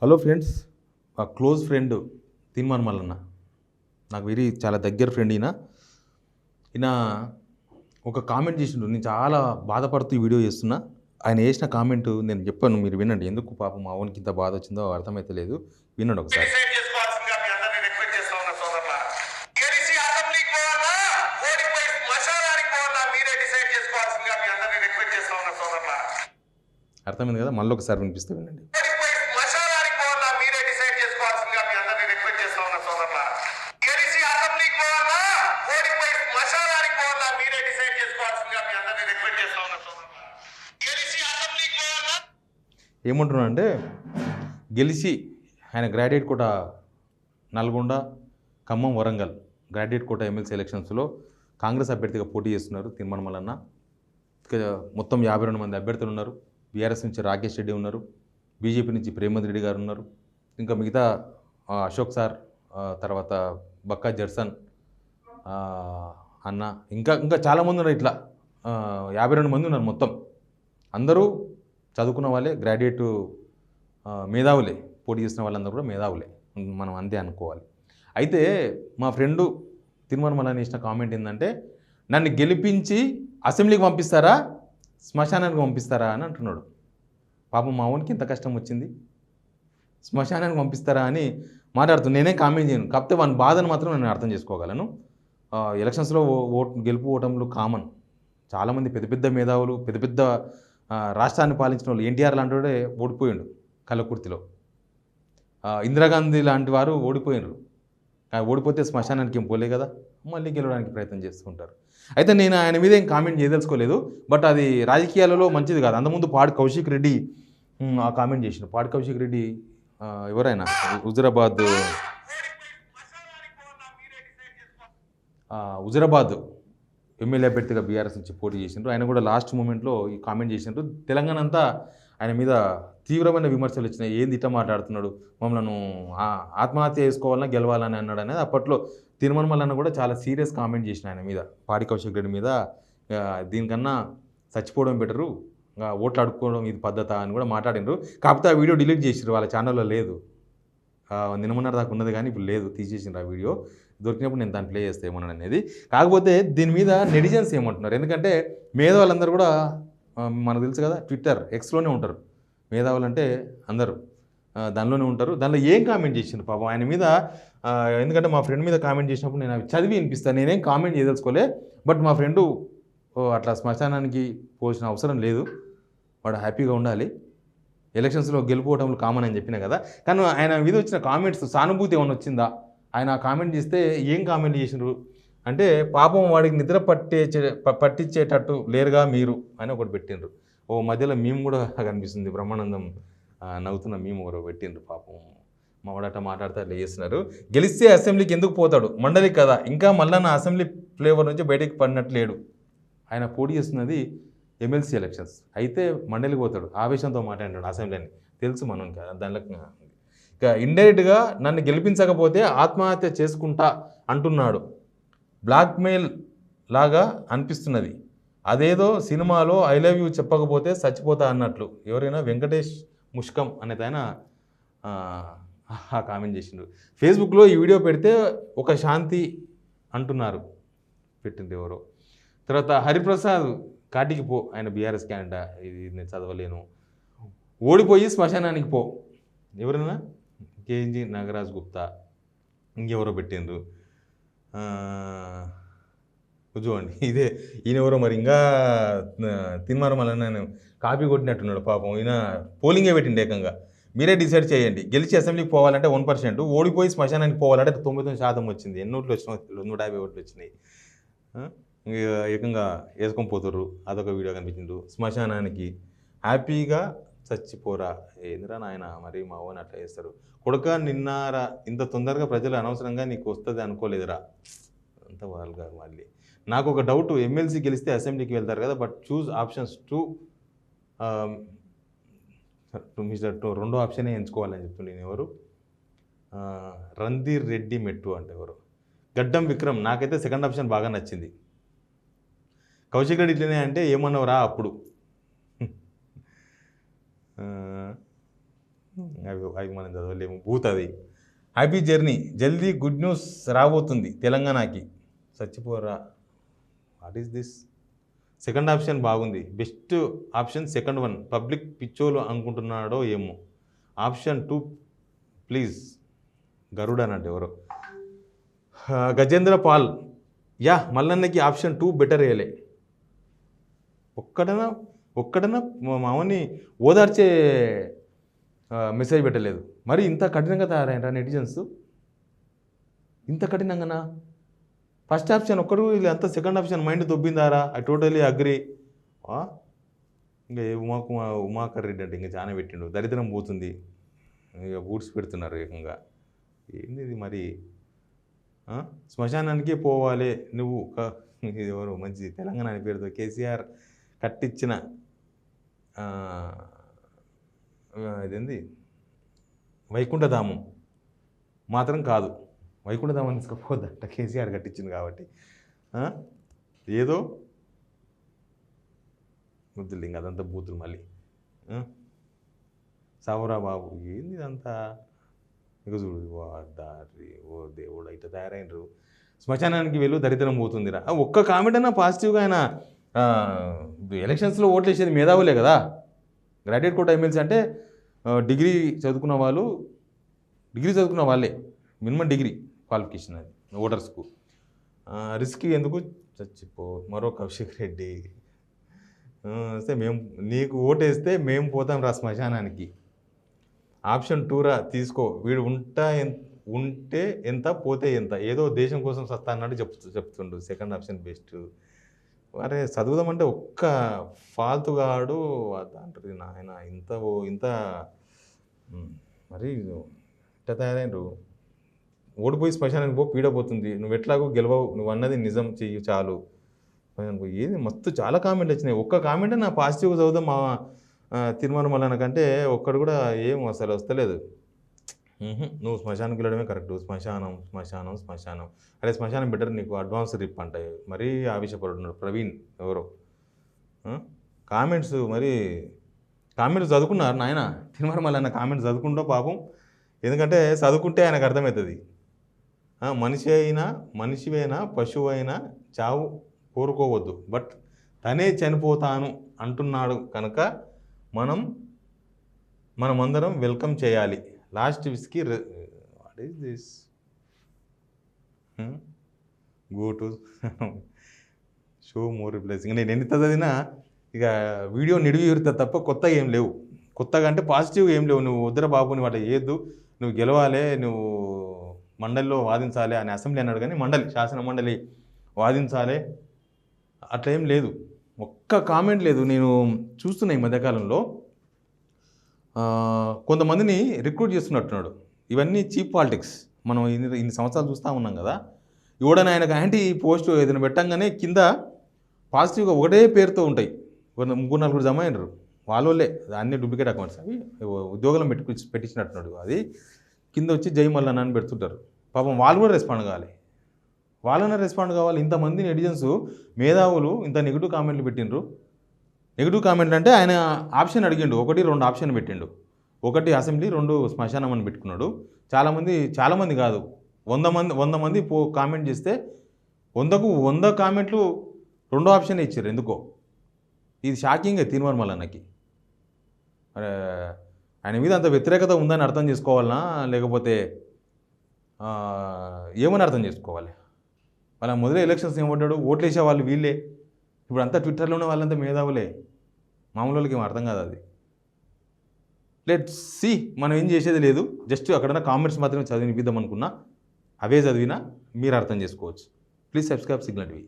Hello friends, మా close friend Teenmar Mallanna నాకు చాలా దగ్గర ఫ్రెండ్. ఈయన ఒక కామెంట్ చేసిండు. నేను చాలా బాధపడుతూ ఈ వీడియో చేస్తున్నా. ఆయన చేసిన కామెంట్ నేను చెప్పాను, మీరు వినండి. ఎందుకు పాపం మా ఓన్కి ఇంత బాధ వచ్చిందో అర్థమైతే లేదు. వినండి ఒకసారి. అర్థమైంది కదా? మళ్ళీ ఒకసారి వినిపిస్తే వినండి. ఏమంటున్నా అంటే, గెలిచి ఆయన graduate quota Nalgonda, Khammam, Warangal graduate quota MLC ఎలక్షన్స్లో కాంగ్రెస్ అభ్యర్థిగా పోటీ చేస్తున్నారు తీన్మార్ మల్లన్న. మొత్తం 52 మంది అభ్యర్థులు ఉన్నారు. బీఆర్ఎస్ నుంచి రాకేష్ రెడ్డి ఉన్నారు, బీజేపీ నుంచి ప్రేమద్ రెడ్డి గారు ఉన్నారు, ఇంకా మిగతా అశోక్ సార్, తర్వాత బక్కా జడ్సన్ అన్న, ఇంకా ఇంకా చాలామంది ఉన్నారు. ఇట్లా 52 మంది ఉన్నారు. మొత్తం అందరూ చదువుకున్న వాళ్ళే, గ్రాడ్యుయేట్ మేధావులే. పోటీ చేసిన వాళ్ళందరూ కూడా మేధావులే, మనం అంతే అనుకోవాలి. అయితే మా ఫ్రెండు తీన్మార్ మల్లన్న ఇచ్చిన కామెంట్ ఏంటంటే, నన్ను గెలిపించి అసెంబ్లీకి పంపిస్తారా, శ్మశానానికి పంపిస్తారా అని అంటున్నాడు. పాపం మా ఓన్కి ఇంత కష్టం వచ్చింది, శ్మశానానికి పంపిస్తారా అని మాట్లాడుతూ నేనే కామెంట్ చేయను. కాకపోతే వాని బాధను మాత్రం నేను అర్థం చేసుకోగలను. ఎలక్షన్స్లో గెలుపు ఓటములు కామన్. చాలామంది పెద్ద పెద్ద మేధావులు, పెద్ద పెద్ద రాష్ట్రాన్ని పాలించిన వాళ్ళు, ఎన్టీఆర్ లాంటి వాడే ఓడిపోయిండు కల్లకుర్తిలో. ఇందిరాగాంధీ లాంటి వారు ఓడిపోయినారు. ఓడిపోతే శ్మశానానికి ఏం పోలే కదా, మళ్ళీ గెలవడానికి ప్రయత్నం చేస్తుంటారు. అయితే నేను ఆయన మీద ఏం కామెంట్ చేయదలుచుకోలేదు. బట్ అది రాజకీయాలలో మంచిది కాదు. అంతకుముందు పాడి కౌశిక్ రెడ్డి ఆ కామెంట్ చేసిండు. పాడి కౌశిక్ రెడ్డి ఎవరైనా హుజురాబాద్ ఎమ్మెల్యే అభ్యర్థిగా బీఆర్ఎస్ నుంచి పోటీ చేసిండ్రు. ఆయన కూడా లాస్ట్ మూమెంట్లో ఈ కామెంట్ చేసిండ్రు. తెలంగాణ అంతా ఆయన మీద తీవ్రమైన విమర్శలు వచ్చినాయి. ఏంది ఇట్లా మాట్లాడుతున్నాడు, మమ్మల్ని ఆత్మహత్య చేసుకోవాలన్నా గెలవాలని అన్నాడు అనేది. అప్పట్లో తీన్మార్ మల్లన్న కూడా చాలా సీరియస్ కామెంట్ చేసిన ఆయన మీద, పాడి కౌశిక్ రెడ్డి మీద. దీనికన్నా చచ్చిపోవడం బెటరు, ఓట్లు అడుక్కోవడం ఇది పద్ధత అని కూడా మాట్లాడినారు. కాకపోతే ఆ వీడియో డిలీట్ చేసిర్రు, వాళ్ళ ఛానల్లో లేదు. నిన్నమన్నర దాకా ఉన్నది కానీ ఇప్పుడు లేదు, తీసేసిండ్రు ఆ వీడియో. దొరికినప్పుడు నేను దాన్ని ప్లే చేస్తే ఏమన్నాను అనేది. కాకపోతే దీని మీద నెటిజన్స్ ఏమంటున్నారు, ఎందుకంటే మేధావులందరూ కూడా మనకు తెలుసు కదా, ట్విట్టర్ ఎక్స్లోనే ఉంటారు. మేధావులు అంటే అందరూ దానిలోనే ఉంటారు. దానిలో ఏం కామెంట్ చేసిండు పాపం ఆయన మీద. ఎందుకంటే మా ఫ్రెండ్ మీద కామెంట్ చేసినప్పుడు నేను అవి చదివి వినిపిస్తాను. నేనేం కామెంట్ చేయదలుచుకోలే. బట్ మా ఫ్రెండు అట్లా శ్మశానానికి పోసిన అవసరం లేదు, వాడు హ్యాపీగా ఉండాలి. ఎలక్షన్స్లో గెలుపోవటంలో కామన్ అని చెప్పినా కదా. కానీ ఆయన మీద వచ్చిన కామెంట్స్ సానుభూతి ఏమైనా వచ్చిందా? ఆయన కామెంట్ చేస్తే ఏం కామెంట్ చేసినారు అంటే, పాపం వాడికి నిద్ర పట్టించేటట్టు లేరుగా మీరు అని ఒకటి పెట్టిండ్రు. ఓ మధ్యలో మేము కూడా కనిపిస్తుంది, బ్రహ్మానందం నవ్వుతున్న మేము ఒకరు పెట్టిండ్రు. పాపం మా వాడట మాట్లాడితే అట్లా చేస్తున్నారు. గెలిస్తే అసెంబ్లీకి ఎందుకు పోతాడు, మండలి కదా, ఇంకా మళ్ళీ నా అసెంబ్లీ ఫ్లేవర్ నుంచి బయటకు పడినట్లేడు. ఆయన పోటీ చేస్తున్నది ఎమ్మెల్సీ ఎలక్షన్స్, అయితే మండలికి పోతాడు. ఆవేశంతో మాట్లాడాడు అసెంబ్లీని, తెలుసు మనం దానిలో. ఇక ఇండైరెక్ట్గా నన్ను గెలిపించకపోతే ఆత్మహత్య చేసుకుంటా అంటున్నాడు. బ్లాక్మెయిల్ లాగా అనిపిస్తున్నది. అదేదో సినిమాలో ఐ లవ్ యూ చెప్పకపోతే చచ్చిపోతా అన్నట్లు. ఎవరైనా వెంకటేష్ ముష్కం అనేది ఆయన కామెంట్ చేసిండు. ఫేస్బుక్లో ఈ వీడియో పెడితే ఒక శాంతి అంటున్నారు, పెట్టింది ఎవరో. తర్వాత హరిప్రసాద్ కాటికి పో, ఆయన బీఆర్ఎస్ క్యాండిడేట్. ఇది నేను చదవలేను. ఓడిపోయి శ్మశానానికి పో, ఎవరైనా కేజీ నాగరాజ్ గుప్తా, ఇంకెవరో పెట్టిండ్రు. చూడండి, ఇదే ఈయన ఎవరో మరి. ఇంకా తీన్మార్ మల్లన్న కాపీ కొట్టినట్టున్నాడు పాపం. ఈయన పోలింగే పెట్టిండు ఏకంగా. మీరే డిసైడ్ చేయండి, గెలిచి అసెంబ్లీకి పోవాలంటే 1%, ఓడిపోయి శ్మశానానికి పోవాలంటే 99% వచ్చింది. ఎన్ని ఓట్లు వచ్చినాయి? 150 ఓట్లు వచ్చినాయి. ఏకంగా వేసుకొని పోతుర్రు. అదొక వీడియో కనిపించిండు. శ్మశానానికి హ్యాపీగా చచ్చిపోరా, ఏందిరా నాయన మరి మా ఓన్ అట్లా చేస్తారు. కొడుక నిన్నారా, ఇంత తొందరగా ప్రజలు అనవసరంగా నీకు వస్తుంది అనుకోలేదురా. అంత వాళ్ళగా మళ్ళీ నాకు ఒక డౌట్, ఎమ్మెల్సీ గెలిస్తే అసెంబ్లీకి వెళ్తారు కదా, బట్ చూస్ ఆప్షన్స్ టూ రెండో ఆప్షనే ఎంచుకోవాలని చెప్తుండే. ఎవరు? రణధీర్ రెడ్డి మెట్టు అంటే ఎవరు? గడ్డం విక్రమ్. నాకైతే సెకండ్ ఆప్షన్ బాగా నచ్చింది. కౌశిక్ రెడ్డి ఇట్లనే అంటే ఏమన్నావురా అప్పుడు. అవి మనం చదవలేము. భూతది. హ్యాపీ జర్నీ, జల్దీ గుడ్ న్యూస్ రాబోతుంది తెలంగాణకి. చచ్చిపోరా. What is this? Second option బాగుంది. Best option second one. Public పిచ్చోలు అనుకుంటున్నాడో ఏమో. Option 2 please. గరుడ్ అన్నట్టు ఎవరో. గజేంద్ర పాల్, యా మల్లన్నకి ఆప్షన్ 2 బెటర్ వేయలే. ఒక్కడనా మామని ఓదార్చే మెసేజ్ పెట్టలేదు. మరి ఇంత కఠినంగా తయారైనరా నెటిజన్స్? ఇంత కఠినంగానా? ఫస్ట్ ఆప్షన్ ఒక్కడు అంత సెకండ్ ఆప్షన్ మైండ్ దొబ్బిందారా? I totally agree. ఇంకా ఉమాకర్ రెడ్డి అంటే ఇంకా చాలా పెట్టిండు. దరిద్రం పోతుంది, ఇక బూట్స్ పెడుతున్నారు ఏకంగా. ఏంది ఇది మరి? శ్మశానానికే పోవాలి నువ్వు. ఎవరు మంచి తెలంగాణ అని పేరుతో కేసీఆర్ కట్టించిన ఇదేంది వైకుంఠధామం మాత్రం కాదు. వైకుంఠధామం తీసుకుపోద్దంట కేసీఆర్ కట్టించింది కాబట్టి. ఏదో ముద్దులు ఇంకా అదంతా బూతులు మళ్ళీ. సావురా బాబు, ఏంది ఇదంతా? ఇక చూడు, దారి ఓ దేవుడు ఇట్లా తయారైనరు. శ్మశానానికి వెళ్ళు దరిద్రం పోతుందిరా. ఒక్క కామెంట్ అయినా పాజిటివ్గా ఆయన ఎలక్షన్స్లో ఓట్లు వేసేది మేధావులే కదా. గ్రాడ్యుయేట్ కోటా ఎమ్మెల్సీ అంటే డిగ్రీ చదువుకున్న వాళ్ళే, మినిమం డిగ్రీ క్వాలిఫికేషన్ అది ఓటర్స్కు. రిస్క్ ఎందుకు? చచ్చిపో. మరో కౌశిక్ రెడ్డి వస్తే మేము నీకు ఓటేస్తే మేము పోతాం రా శ్మశానానికి. ఆప్షన్ 2 రా తీసుకో. వీడు ఉంటే ఎంత పోతే ఎంత, ఏదో దేశం కోసం సత్తా అన్నట్టు చెప్తుండు. Second option best. అరే చదువుదామంటే ఒక్క ఫాల్తుగాడు అంటారు నాయన. ఇంత మరి ఇట్లా తయారైనరు. ఓడిపోయి శ్మశానానికి పో, పీడపోతుంది. నువ్వు ఎట్లాగో గెలవవు, నువ్వు అన్నది నిజం చెయ్యి చాలు. ఏది మస్తు చాలా కామెంట్లు వచ్చినాయి. ఒక్క కామెంటే నా పాజిటివ్గా చదువుదాం మా తిరుమల మల్లన్న కంటే ఒక్కడు కూడా ఏం అసలు వస్తలేదు. నువ్వు శ్మశానానికి వెళ్ళడమే కరెక్ట్. శ్మశానం. అరే శ్మశానం బెటర్, నీకు అడ్వాన్స్ రిప్ అంటాయి. మరీ ఆవేశపడుతున్నాడు ప్రవీణ్ ఎవరో. కామెంట్స్ చదువుకున్నారు నాయన. తిరుమల మల్లన్న కామెంట్స్ చదువుకుంటూ పాపం. ఎందుకంటే చదువుకుంటే ఆయనకు అర్థమవుతుంది. మనిషివైనా పశువు అయినా చావు కోరుకోవద్దు, బట్ తనే చనిపోతాను అంటున్నాడు కనుక మనమందరం వెల్కమ్ చేయాలి. Last విస్కి what is this? Go to show more replacing. నేను ఎన్ని చదివినా ఇక వీడియో నిడివిరుతా తప్ప కొత్తగా ఏం లేవు. కొత్తగా అంటే పాజిటివ్గా ఏం లేవు. నువ్వు వద్దర బాబుని వాటి ఏద్దు, నువ్వు గెలవాలి, నువ్వు మండలిలో వాదించాలి అని అసెంబ్లీ అన్నాడు. కానీ శాసన మండలి వాదించాలి అట్లా ఏం లేదు. ఒక్క కామెంట్ లేదు. నేను చూస్తున్నా ఈ మధ్యకాలంలో కొంతమందిని రిక్రూట్ చేస్తున్నట్టున్నాడు. ఇవన్నీ చీప్ పాలిటిక్స్. మనం ఇన్ని సంవత్సరాలు చూస్తూ ఉన్నాం కదా. ఎవడైనా ఆయనకు యాంటీ పోస్ట్ ఏదైనా పెట్టంగానే కింద పాజిటివ్గా ఒకటే పేరుతో ఉంటాయి. 3-4 జమ అయినారు వాళ్ళే. అన్ని డూప్లికేట్ అకౌంట్స్, అవి ఉద్యోగం పెట్టించినట్టున్నాడు. అది కింద వచ్చి జై మల్లన్న అని పెడుతుంటారు. పాపం వాళ్ళు కూడా రెస్పాండ్ కావాలి. ఇంతమంది నెటిజన్స్ మేధావులు ఇంత నెగిటివ్ కామెంట్లు పెట్టిండ్రు. నెగిటివ్ కామెంట్లు అంటే ఆయన ఆప్షన్ అడిగిండు, 1-2 ఆప్షన్ పెట్టిండు. 1 అసెంబ్లీ, 2 శ్మశానం అని పెట్టుకున్నాడు. చాలామంది కాదు, 100 మంది కామెంట్ చేస్తే 100కు 100 కామెంట్లు 2 ఆప్షన్ ఇచ్చారు. ఎందుకో ఇది షాకింగ్. తిరుమల మల్లన్నకి ఆయన మీద అంత వ్యతిరేకత ఉందని అర్థం చేసుకోవాలనా, లేకపోతే ఏమని అర్థం చేసుకోవాలి? వాళ్ళ మొదలే ఎలక్షన్స్ ఏమంటాడు, ఓట్లు వేసే వాళ్ళు వీళ్ళే. ఇప్పుడు అంతా ట్విట్టర్లో ఉన్న వాళ్ళంతా మేధావులే. మామూలు వాళ్ళకి ఏం అర్థం కాదు అది. Let's see. మనం ఏం చేసేది లేదు. జస్ట్ అక్కడ కామెంట్స్ మాత్రమే చదివినిపిద్దాం అనుకున్నా. అవే చదివినా మీరు అర్థం చేసుకోవచ్చు. Please subscribe signal TV.